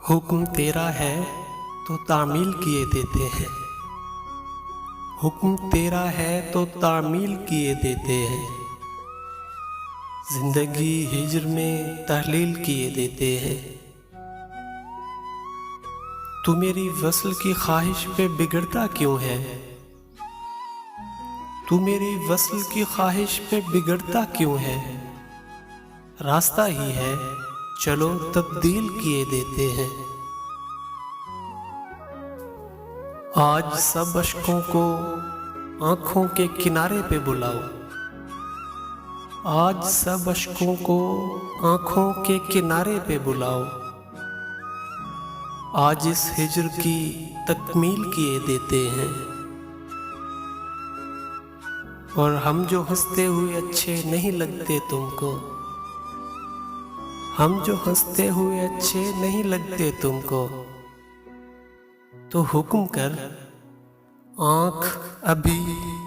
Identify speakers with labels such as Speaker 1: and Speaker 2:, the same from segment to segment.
Speaker 1: हुक्म तेरा है तो तामील किए देते हैं। हुक्म तेरा है तो तामील किए देते हैं। जिंदगी हिज्र में तहलील किए देते हैं। तू मेरी वस्ल की ख्वाहिश पे बिगड़ता क्यों है? तू मेरी वस्ल की ख्वाहिश पे बिगड़ता क्यों है? रास्ता ही है, चलो तब्दील किए देते हैं। आज सब अश्कों को आंखों के किनारे पे बुलाओ। आज सब अश्कों को आंखों के किनारे पे बुलाओ। आज इस हिज्र की तकमील किए देते हैं। और हम जो हंसते हुए अच्छे नहीं लगते तुमको, हम जो हंसते हुए अच्छे नहीं लगते तुमको, तो हुक्म कर आंख अभी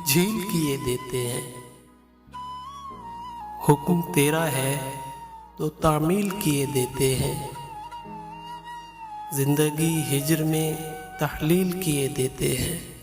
Speaker 1: झील किए देते हैं। हुक्म तेरा है तो तामील किए देते हैं। जिंदगी हिज्र में तहलील किए देते हैं।